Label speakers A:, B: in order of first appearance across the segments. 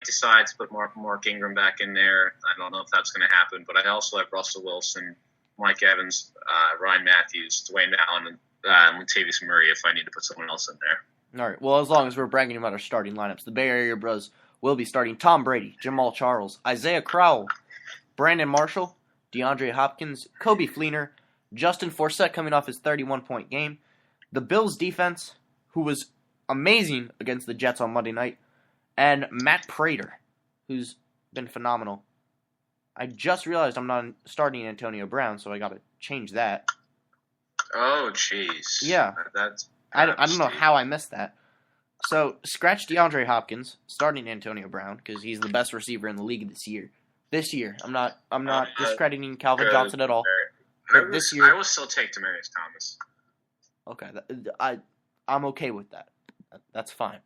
A: decide to put Mark Ingram back in there. I don't know if that's going to happen, but I also have Russell Wilson, Mike Evans, Ryan Matthews, Dwayne Allen, and Latavius Murray if I need to put someone else in there.
B: All right. Well, as long as we're bragging about our starting lineups, the Bay Area Bros will be starting Tom Brady, Jamal Charles, Isaiah Crowell, Brandon Marshall, DeAndre Hopkins, Kobe Fleener, Justin Forsett coming off his 31-point game, the Bills defense, who was amazing against the Jets on Monday night, and Matt Prater, who's been phenomenal. I just realized I'm not starting Antonio Brown, so I got to change that.
A: Oh, jeez.
B: Yeah. I don't know how I missed that. So, scratch DeAndre Hopkins, starting Antonio Brown, because he's the best receiver in the league this year. I'm not discrediting Calvin Johnson at all. But this year,
A: I will still take Demaryius Thomas.
B: Okay, I'm okay with that. That's fine.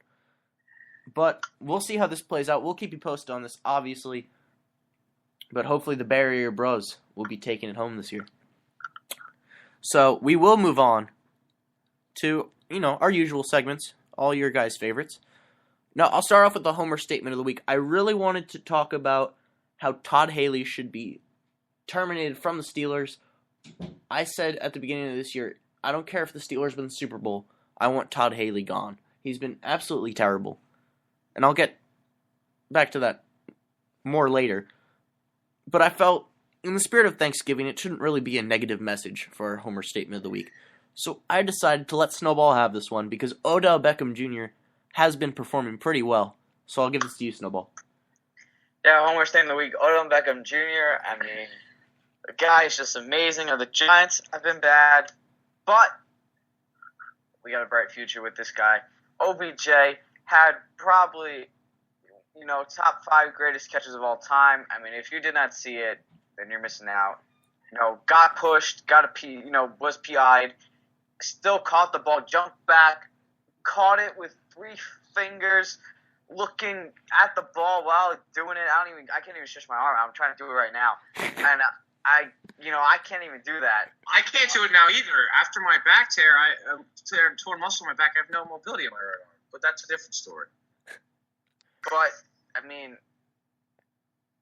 B: But we'll see how this plays out. We'll keep you posted on this, obviously. But hopefully the Bay Area Bros will be taking it home this year. So we will move on to, our usual segments, all your guys' favorites. Now, I'll start off with the Homer Statement of the Week. I really wanted to talk about how Todd Haley should be terminated from the Steelers. I said at the beginning of this year, I don't care if the Steelers win the Super Bowl. I want Todd Haley gone. He's been absolutely terrible. And I'll get back to that more later. But I felt, in the spirit of Thanksgiving, it shouldn't really be a negative message for our Homer Statement of the Week. So I decided to let Snowball have this one because Odell Beckham Jr. has been performing pretty well. So I'll give this to you, Snowball.
C: Yeah, Homer Statement of the Week, Odell Beckham Jr. I mean, the guy is just amazing. The Giants have been bad, but we got a bright future with this guy. OBJ had probably, top 5 greatest catches of all time. I mean, if you did not see it, then you're missing out. Got pushed, was PI'd, still caught the ball, jumped back, caught it with 3 fingers, looking at the ball while doing it. I can't even stretch my arm. I'm trying to do it right now. And I can't even do that.
A: I can't do it now either. After my back tear, I torn muscle in my back. I have no mobility in my right arm. But that's a different story.
C: But, I mean,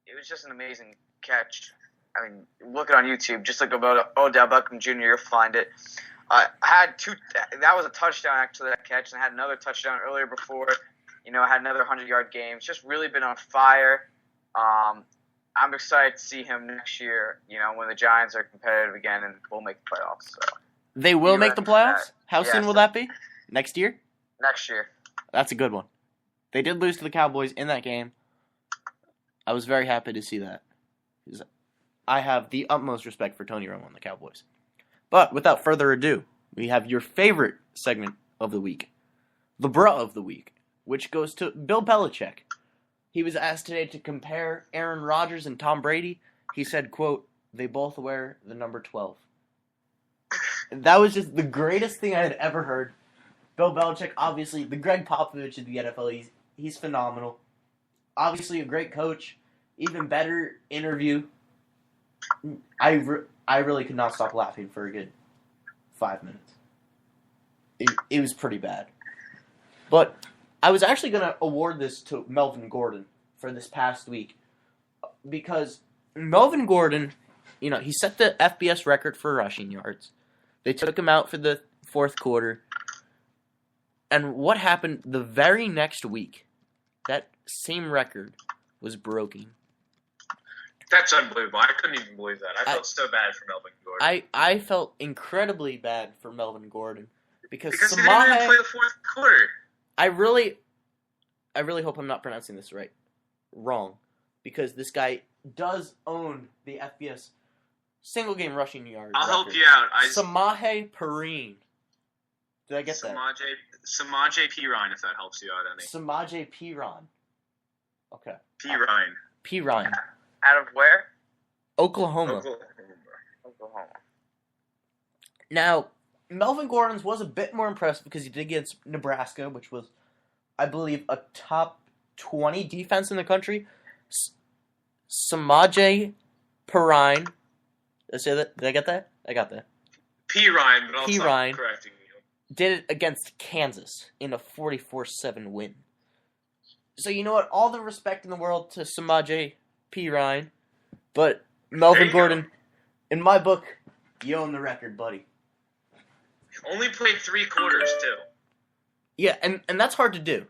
C: it was just an amazing catch. I mean, look it on YouTube. Just look about Odell Beckham Jr. You'll find it. Had 2. That was a touchdown, actually, that catch. And I had another touchdown earlier before. I had another 100-yard game. It's just really been on fire. I'm excited to see him next year, when the Giants are competitive again and we'll make the playoffs. So.
B: They will make the playoffs? How soon will that be? Next year?
C: Next year.
B: That's a good one. They did lose to the Cowboys in that game. I was very happy to see that. I have the utmost respect for Tony Romo and the Cowboys. But without further ado, we have your favorite segment of the week, the Bruh of the Week, which goes to Bill Belichick. He was asked today to compare Aaron Rodgers and Tom Brady. He said, quote, "They both wear the number 12. And that was just the greatest thing I had ever heard. Bill Belichick, obviously, the Greg Popovich of the NFL, he's phenomenal. Obviously a great coach, even better interview. I really could not stop laughing for a good 5 minutes. It was pretty bad. But I was actually going to award this to Melvin Gordon for this past week. Because Melvin Gordon, he set the FBS record for rushing yards. They took him out for the fourth quarter. And what happened the very next week? That same record was broken.
A: That's unbelievable. I couldn't even believe that. I felt so bad for Melvin Gordon.
B: I felt incredibly bad for Melvin Gordon. Because
A: he didn't even play the fourth quarter.
B: I really hope I'm not pronouncing this wrong. Because this guy does own the FBS single game rushing yard
A: I'll
B: record.
A: help you out.
B: Samaje Perine. Did I get that?
A: Samaje Perine, if that helps you out any.
B: Samaje Perine. Okay.
A: Perine.
C: Out of where?
B: Oklahoma. Now, Melvin Gordon's was a bit more impressive because he did against Nebraska, which was, I believe, a top 20 defense in the country. Samaje Perine. Did I say that? Did I get that? I got that.
A: Perine, but I'll stop correcting you.
B: Did it against Kansas in a 44-7 win. So you know what? All the respect in the world to Samaje Perine, but Melvin Gordon, in my book, you own the record, buddy.
A: Only played 3 quarters, too.
B: Yeah, and that's hard to do.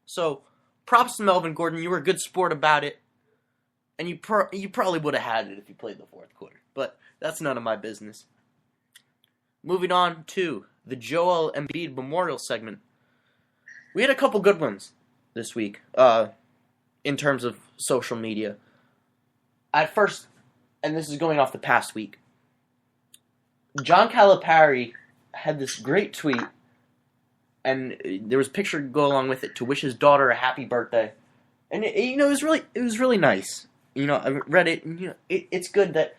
B: So, props to Melvin Gordon. You were a good sport about it. And you probably would have had it if you played the 4th quarter. But that's none of my business. Moving on to the Joel Embiid Memorial segment. We had a couple good ones this week in terms of social media. At first, and this is going off the past week, John Calipari had this great tweet, and there was a picture to go along with it to wish his daughter a happy birthday. And it was really nice. I read it, and it's good that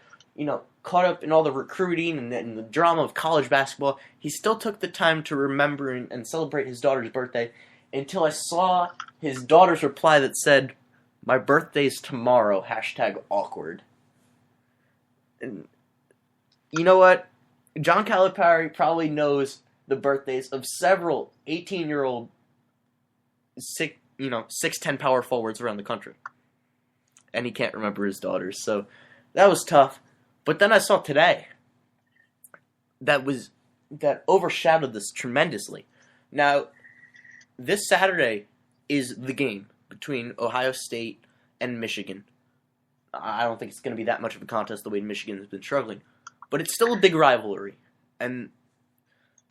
B: caught up in all the recruiting and the drama of college basketball, he still took the time to remember and celebrate his daughter's birthday. Until I saw his daughter's reply that said, "My birthday's tomorrow, #awkward." And you know what? John Calipari probably knows the birthdays of several 18-year-old 6'10" power forwards around the country. And he can't remember his daughters, so that was tough. But then I saw today that overshadowed this tremendously. Now, this Saturday is the game between Ohio State and Michigan. I don't think it's going to be that much of a contest the way Michigan has been struggling. But it's still a big rivalry. And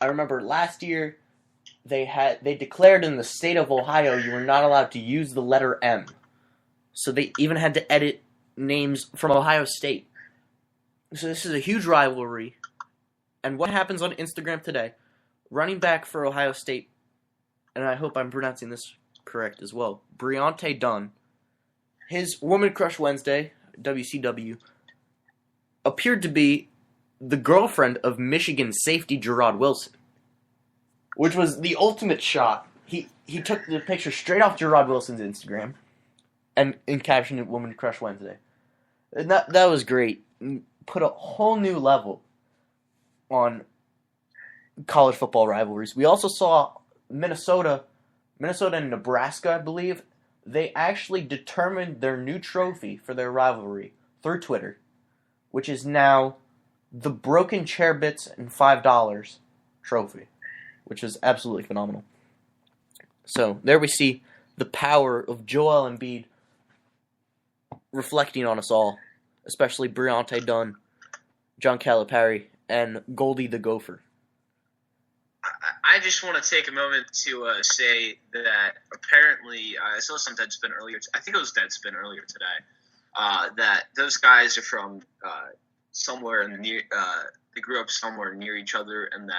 B: I remember last year they declared in the state of Ohio you were not allowed to use the letter M. So they even had to edit names from Ohio State. So this is a huge rivalry. And what happens on Instagram today? Running back for Ohio State, and I hope I'm pronouncing this correct as well, Briante Dunn, his Woman Crush Wednesday, WCW, appeared to be the girlfriend of Michigan safety Gerard Wilson, which was the ultimate shot. He took the picture straight off Gerard Wilson's Instagram and captioned it Woman Crush Wednesday. And that was great. Put a whole new level on college football rivalries. We also saw Minnesota and Nebraska, I believe. They actually determined their new trophy for their rivalry through Twitter, which is now the Broken Chair Bits and $5 trophy, which is absolutely phenomenal. So there we see the power of Joel Embiid reflecting on us all, especially Briante Dunn, John Calipari, and Goldie the Gopher.
A: I just want to take a moment to say that apparently I saw some Deadspin earlier. I think it was Deadspin earlier today. That those guys are from somewhere near. They grew up somewhere near each other, and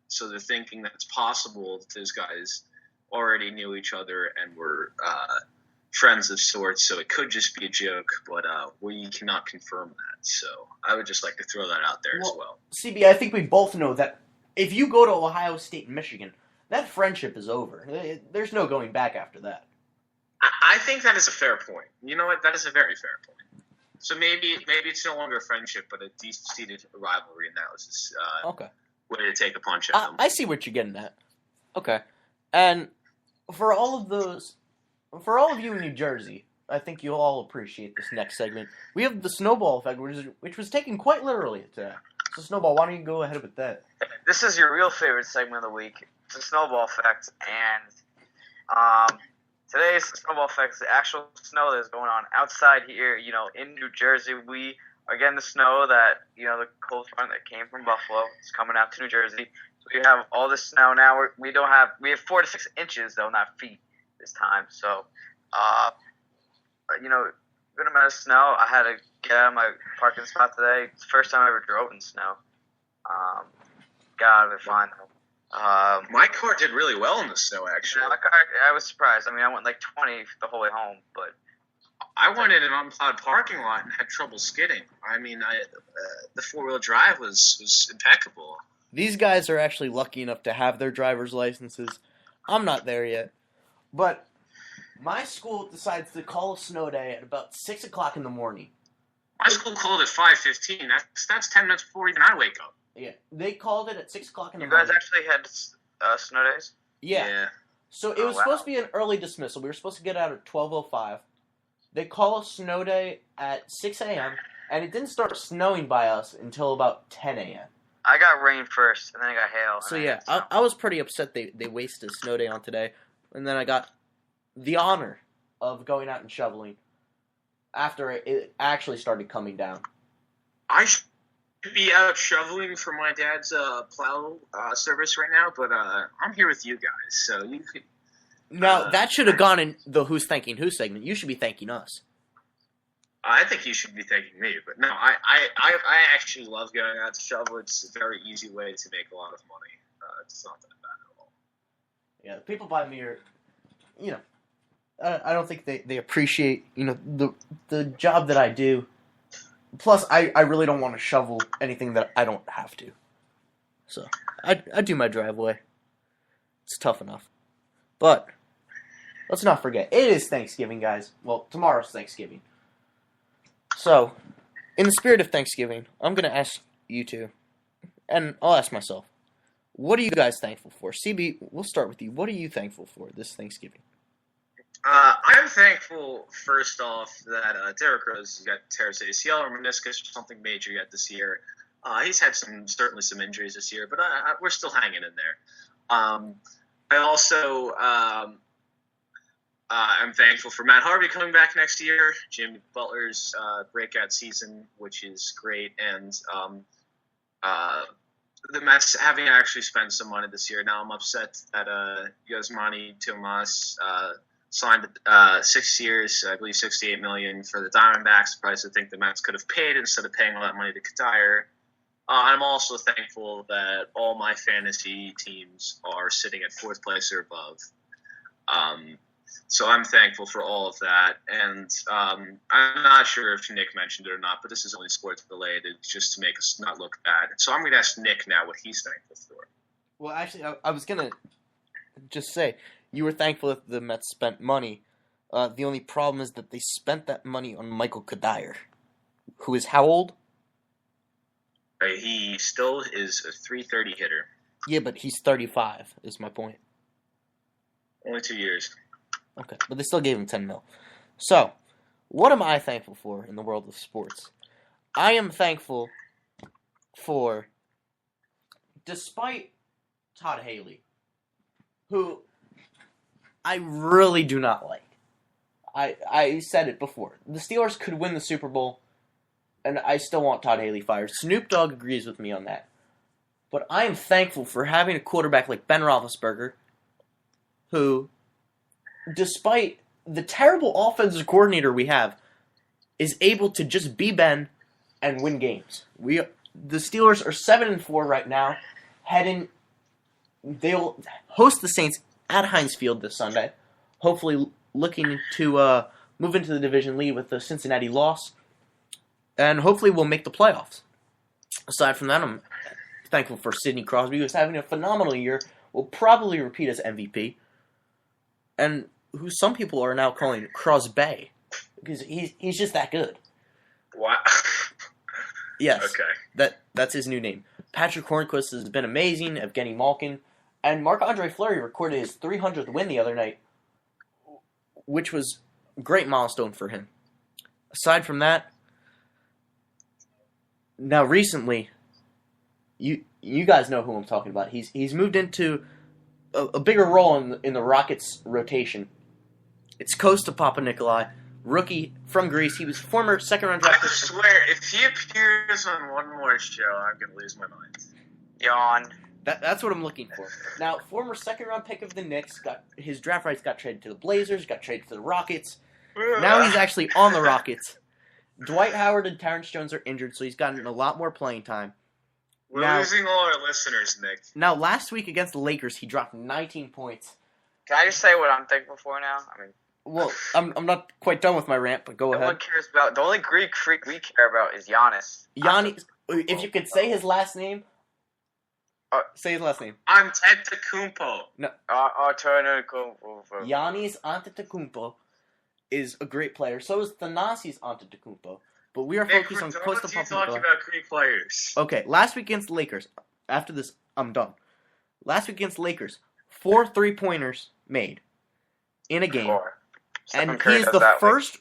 A: so they're thinking that it's possible that those guys already knew each other and were friends of sorts. So it could just be a joke, but we cannot confirm that. So I would just like to throw that out there as well.
B: CB, I think we both know that if you go to Ohio State and Michigan, that friendship is over. There's no going back after that.
A: I think that is a fair point. You know what? That is a very fair point. So maybe it's no longer a friendship, but a deep-seated rivalry, and that was his way to take a punch at them.
B: I see what you're getting at. Okay. And for all of you in New Jersey, I think you'll all appreciate this next segment. We have the snowball effect, which was taken quite literally today. So, Snowball, why don't you go ahead with that?
C: This is your real favorite segment of the week, the snowball effect, and today's snowball effect is the actual snow that's going on outside here. In New Jersey, we are getting the snow that the cold front that came from Buffalo is coming out to New Jersey. So we have all this snow now. We have 4 to 6 inches though, not feet this time. So, good amount of snow. I had to get out of my parking spot today. It's the first time I ever drove in snow. Got out of it fine though.
A: My car did really well in the snow, actually.
C: Yeah, my car, I was surprised. I went like 20 the whole way home, but
A: I went in an unplowed parking lot and had trouble skidding. The 4-wheel drive was impeccable.
B: These guys are actually lucky enough to have their driver's licenses. I'm not there yet. But my school decides to call a snow day at about 6 o'clock in the morning.
A: My school called at 5:15. That's 10 minutes before even I wake up.
B: Yeah, they called it at 6 o'clock in the
C: morning.
B: morning.
C: You guys actually had snow days?
B: Yeah. So it was supposed to be an early dismissal. We were supposed to get out at 12:05. They call a snow day at 6 a.m., and it didn't start snowing by us until about 10 a.m.
C: I got rain first, and then I got hail.
B: So yeah, I was pretty upset they wasted a snow day on today, and then I got the honor of going out and shoveling after it actually started coming down.
A: I should be out shoveling for my dad's plow service right now, but I'm here with you guys, so you could.
B: No, that should have gone in the Who's Thanking Who segment. You should be thanking us.
A: I think you should be thanking me, but no, I actually love going out to shovel. It's a very easy way to make a lot of money. It's not that bad at all.
B: Yeah, the people by me are, I don't think they appreciate, the job that I do. Plus, I really don't want to shovel anything that I don't have to. So, I do my driveway. It's tough enough. But, let's not forget, it is Thanksgiving, guys. Well, tomorrow's Thanksgiving. So, in the spirit of Thanksgiving, I'm going to ask you two, and I'll ask myself, what are you guys thankful for? CB, we'll start with you. What are you thankful for this Thanksgiving?
A: I'm thankful, first off, that Derrick Rose got tears ACL or meniscus or something major yet this year. He's had certainly some injuries this year, but we're still hanging in there. I also I'm thankful for Matt Harvey coming back next year, Jimmy Butler's breakout season, which is great, and the Mets having actually spent some money this year. Now I'm upset that Yasmani Tomas signed 6 years, I believe $68 million for the Diamondbacks, the price I think the Mets could have paid instead of paying all that money to Kadire. I'm also thankful that all my fantasy teams are sitting at 4th place or above. So I'm thankful for all of that. And I'm not sure if Nick mentioned it or not, but this is only sports related, just to make us not look bad. So I'm going to ask Nick now what he's thankful for.
B: Well, actually, I was going to just say, you were thankful that the Mets spent money. The only problem is that they spent that money on Michael Kadire, who is how old?
A: He still is a .330 hitter.
B: Yeah, but he's 35, is my point.
A: Only 2 years.
B: Okay, but they still gave him $10 million. So, what am I thankful for in the world of sports? I am thankful for, despite Todd Haley, who I really do not like. I said it before. The Steelers could win the Super Bowl, and I still want Todd Haley fired. Snoop Dogg agrees with me on that. But I am thankful for having a quarterback like Ben Roethlisberger, who, despite the terrible offensive coordinator we have, is able to just be Ben and win games. The Steelers are 7-4 right now. They'll host the Saints at Heinz Field this Sunday. Hopefully looking to move into the division lead with the Cincinnati loss. And hopefully we'll make the playoffs. Aside from that, I'm thankful for Sidney Crosby, who's having a phenomenal year. Will probably repeat as MVP. And who some people are now calling Crosby. Because he's just that good.
A: What?
B: Yes.
A: Okay.
B: That's his new name. Patrick Hornquist has been amazing. Evgeny Malkin. And Marc-Andre Fleury recorded his 300th win the other night, which was a great milestone for him. Aside from that, now recently, you guys know who I'm talking about. He's moved into a bigger role in the Rockets' rotation. It's Kosta Papanikolaou, rookie from Greece. He was former second-round draft pick.
A: I swear, if he appears on one more show, I'm going to lose my mind.
C: Yawn.
B: That's what I'm looking for. Now, former second-round pick of the Knicks, his draft rights got traded to the Blazers, got traded to the Rockets. Now he's actually on the Rockets. Dwight Howard and Terrence Jones are injured, so he's gotten a lot more playing time.
A: We're losing all our listeners, Nick.
B: Now, last week against the Lakers, he dropped 19 points.
C: Can I just say what I'm thankful for now? I mean,
B: well, I'm not quite done with my rant, but go ahead.
C: No one cares about. The only Greek freak we care about is Giannis.
B: Giannis. If you could say his last name. Say his last name.
A: Antetokounmpo.
B: No.
C: Antetokounmpo.
B: Giannis Antetokounmpo is a great player. So is Thanasis Antetokounmpo. But we are focused on Kosta Papanikolaou.
A: Talking about Greek players.
B: Okay, last week against the Lakers. After this, I'm done. Last week against the Lakers, 4 3-pointers made in a game.
C: Sure.
B: And
C: Stephen Curry
B: he is
C: does
B: the
C: that, like,
B: first